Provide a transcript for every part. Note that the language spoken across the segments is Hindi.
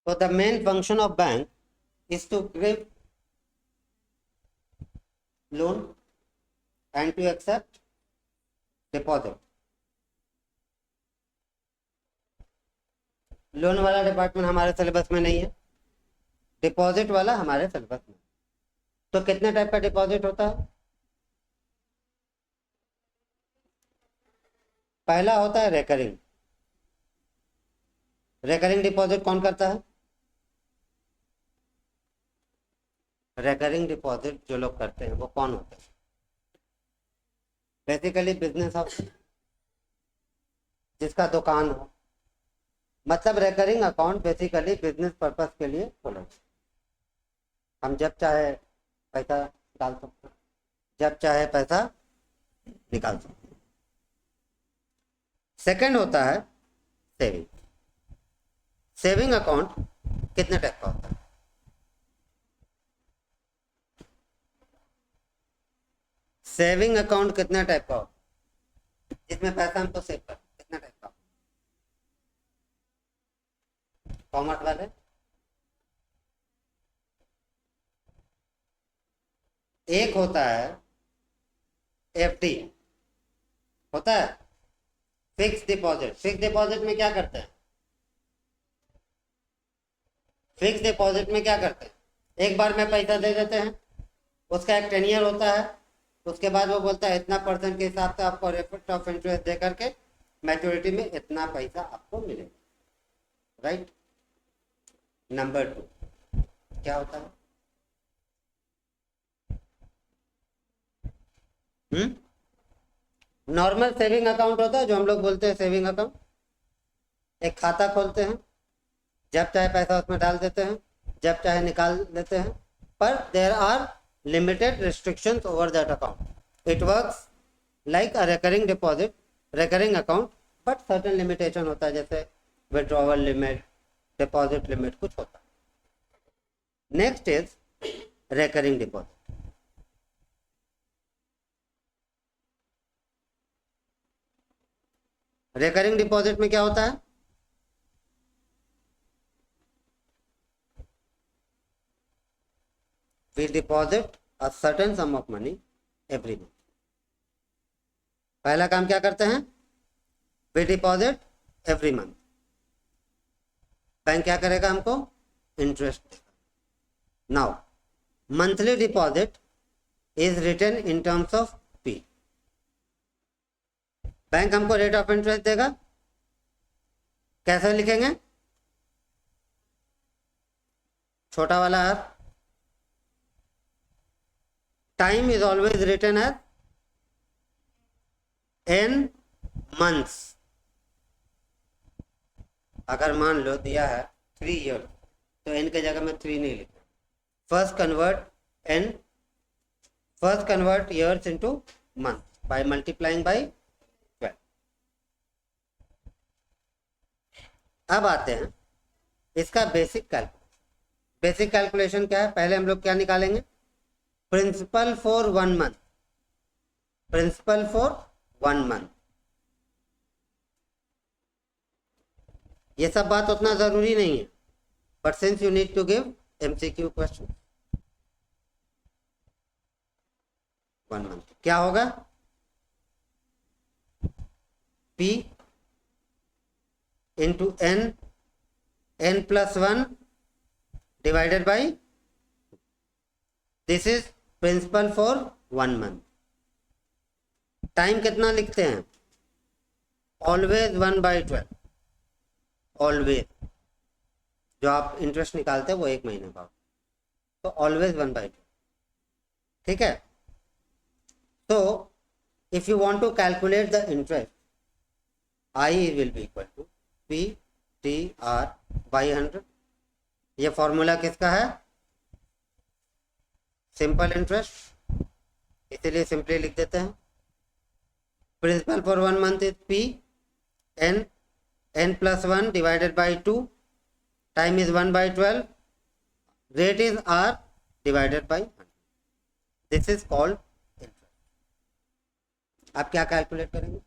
So the main function of bank is to give loan and to accept deposit. Loan वाला डिपार्टमेंट हमारे सिलेबस में नहीं है, डिपॉजिट वाला हमारे सिलेबस में। तो कितने टाइप का डिपॉजिट होता है? पहला होता है रेकरिंग। रेकरिंग डिपॉजिट कौन करता है? रेकरिंग डिपॉजिट जो लोग करते हैं वो कौन होते हैं? बेसिकली बिजनेस ऑफ, जिसका दुकान हो, मतलब recurring account basically business purpose के लिए खोला। हम जब चाहे पैसा डाल सकते हैं, जब चाहे पैसा निकाल सकते हैं। सेकंड होता है सेविंग। सेविंग अकाउंट कितने टाइप का होता है? सेविंग अकाउंट कितने टाइप का होता है जिसमें पैसा हमको सेव कर, कितने टाइप का? कॉमर्स वाले? एक होता है एफडी, होता है फिक्स डिपॉजिट। फिक्स डिपॉजिट में क्या करते हैं? फिक्स डिपॉजिट में क्या करते हैं? एक बार में पैसा दे देते हैं, उसका एक टेनियर होता है, उसके बाद वो बोलता है इतना % के हिसाब से आपको रेट ऑफ इंटरेस्ट दे करके मैच्योरिटी में इतना पैसा आपको मिलेगा। राइट। नंबर 2 क्या होता है? नॉर्मल सेविंग अकाउंट होता है जो हम लोग बोलते हैं सेविंग अकाउंट। एक खाता खोलते हैं, जब चाहे पैसा उसमें डाल देते हैं, जब चाहे निकाल लेते हैं, पर there are limited restrictions over that account. It works like a recurring deposit, recurring account, but certain limitation होता है, जैसे विड्रॉवल लिमिट, डिपॉजिट लिमिट कुछ होता है। Next is recurring deposit. Recurring deposit में क्या होता है? We deposit a certain sum of money every month. पहला काम क्या करते हैं? We deposit every month. Bank क्या करेगा? हमको interest. Now monthly deposit is written in terms of P। Bank हमको रेट ऑफ इंटरेस्ट देगा, कैसे लिखेंगे? छोटा वाला R. Time is always written as n months। अगर मान लो दिया है 3 years, तो n के जगह में 3 नहीं लिखना। First convert years into month by multiplying by 12। अब आते हैं इसका बेसिक कैलकुलेशन। बेसिक कैलकुलेशन क्या है? पहले हम लोग क्या निकालेंगे? Principal for 1 month। Principal for 1 month। ये सब बात उतना जरूरी नहीं है, but since you need to give MCQ question. 1 month क्या होगा? P into n plus 1 divided by, this is principal for 1 month। Time कितना लिखते हैं? ऑलवेज 1/12। ऑलवेज जो आप इंटरेस्ट निकालते हैं वो 1 महीने का, तो ऑलवेज 1/12। ठीक है। तो if you want to calculate the interest, I will be equal to PTR/100। ये फॉर्मूला किसका है? सिंपल इंटरेस्ट, इसीलिए सिंपली लिख देते हैं। Principal for 1 month is P n plus 1 divided by 2, time is 1/12, rate is R divided by 100। This is called interest. आप क्या कैलकुलेट करेंगे?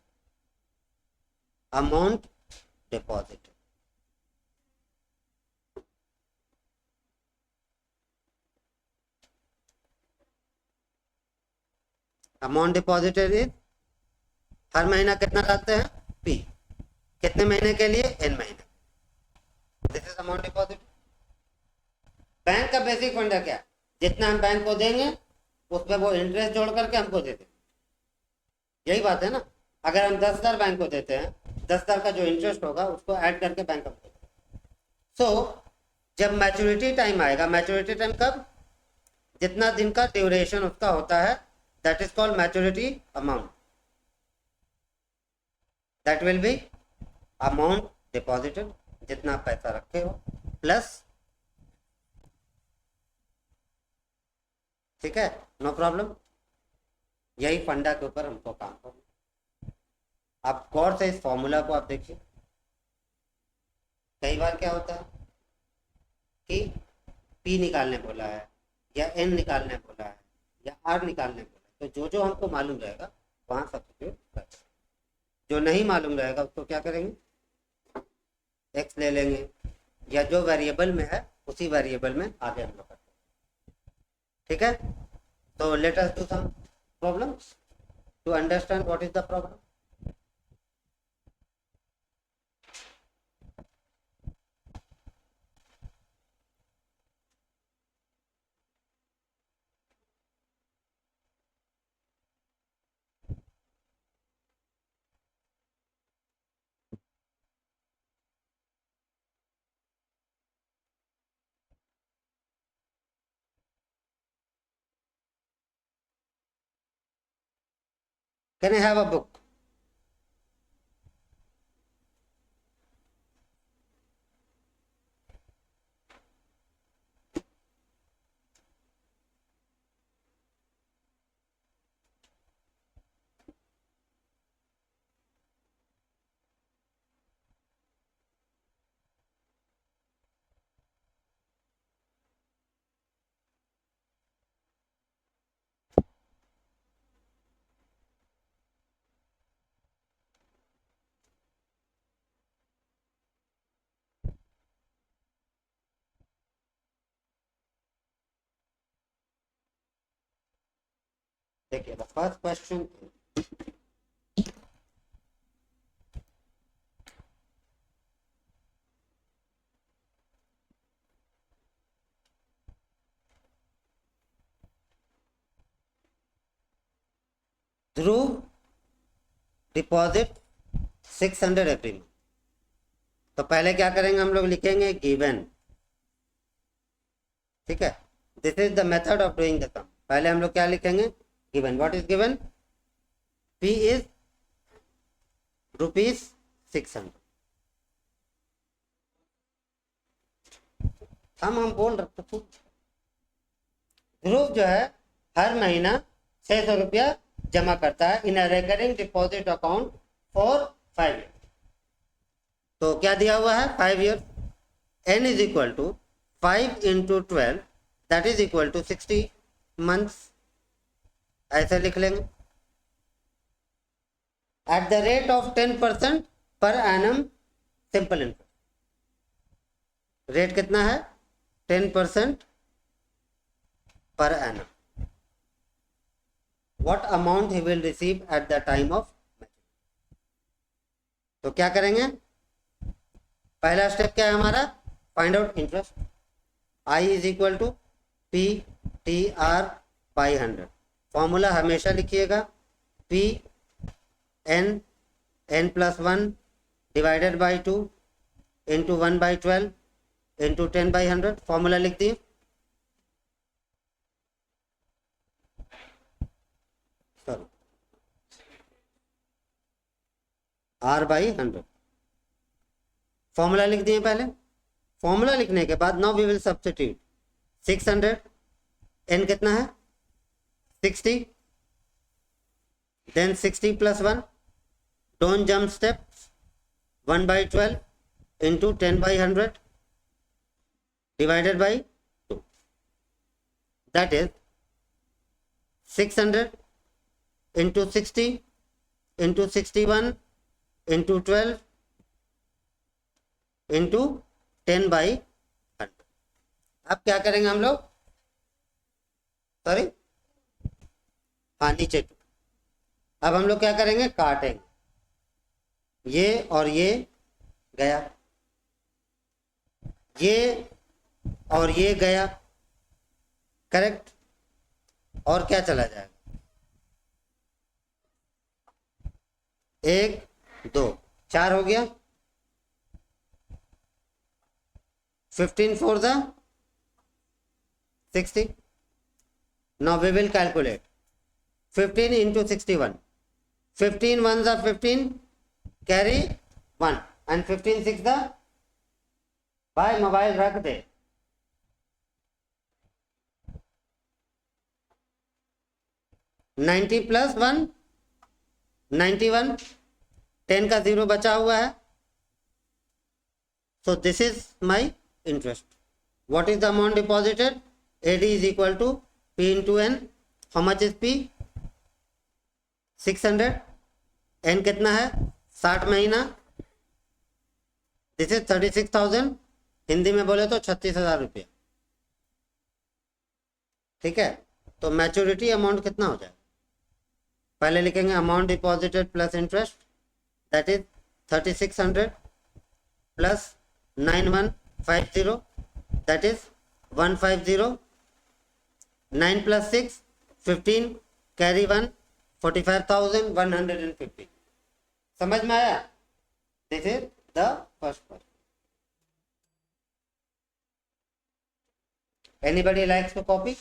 Amount deposit. Amount deposited is, हर महीना कितना डालते हैं, पी, कितने महीने के लिए, n महीने, this is amount deposit. Bank का बेसिक फंड क्या है, जितना हम बैंक को देंगे उस पर वो इंटरेस्ट जोड़ करके हमको देते हैं, यही बात है ना। अगर हम 10,000 बैंक को देते हैं, 10,000 का जो इंटरेस्ट होगा उसको ऐड करके बैंक हमको देते हैं। सो जब मैच्योरिटी टाइम आएगा, मैच्योरिटी टाइम कब, जितना दिन का ड्यूरेशन उसका होता है, that is called maturity amount, that will be amount deposited, जितना पैसा रखे हो प्लस, ठीक है, नो प्रॉब्लम। यही फंडा के ऊपर हमको काम करना। आप गौर से इस फॉर्मूला को आप देखिए, कई बार क्या होता है कि पी निकालने बोला है या एन निकालने बोला है या आर निकालने बोला है, तो जो जो हमको मालूम रहेगा वहां सब्स्टिट्यूट कर, जो नहीं मालूम रहेगा उसको क्या करेंगे, एक्स ले लेंगे, या जो वेरिएबल में है उसी वेरिएबल में आगे हम लोग करते हैं, ठीक है। तो let us do some problems to understand what is the problem. Can I have a book? देखिए, the first question, Dhruv deposit 600 every month. तो पहले क्या करेंगे, हम लोग लिखेंगे गिवन, ठीक है, this is the method of doing the sum. पहले हम लोग क्या लिखेंगे, given, what is given, P is ₹600। हम बोल रहे थे, ध्रुव जो है हर महीना 600 रुपया जमा करता है in a recurring deposit account for 5 year. तो क्या दिया हुआ है, 5 year, n is equal to 5 into 12, that is equal to 60 months, ऐसे लिख लेंगे। At the rate of 10% per annum simple interest, rate कितना है, 10% per annum. What amount he will receive at the time of maturity? तो क्या करेंगे, पहला स्टेप क्या है हमारा, find out interest, I is equal to P T R by 100। Formula हमेशा लिखिएगा, P n plus 1 divided by 2 into 1/12 into 10/100, formula लिख दिए। R/100 फॉर्मूला लिख दिए पहले। फॉर्मूला लिखने के बाद now we will substitute 600, n कितना है 60, then 60 plus 1, don't jump steps, 1/12 into 10/100 divided by 2, that is 600 into 60 into 61 into 12 into 10/100। अब क्या करेंगे हम लोग, सॉरी, हाँ नीचे 2, अब हम लोग क्या करेंगे, काटेंगे, ये और ये गया, ये और ये गया, करेक्ट। और क्या चला जाएगा, 1 2 4 हो गया। 15 4 the 60. Now we will calculate 15 into 61. 15 1 the 15, carry 1, and 15 6 the, भाई मोबाइल रख दे, 90 प्लस 1 91, 10 का 0 बचा हुआ है। So this is my interest. What is the amount deposited? AD is equal to P into N. How much is P? 600. N कितना है, 60 महीना। This is 36,000, हिंदी में बोले तो 36,000 रुपया, ठीक है। तो मैच्योरिटी अमाउंट कितना हो जाएगा, पहले लिखेंगे amount deposited plus interest, that is 3600 plus 9150, that is 150, 9 plus 6 15, carry 1, 45,150। समझ में आया? This is the first part. Anybody likes to copy?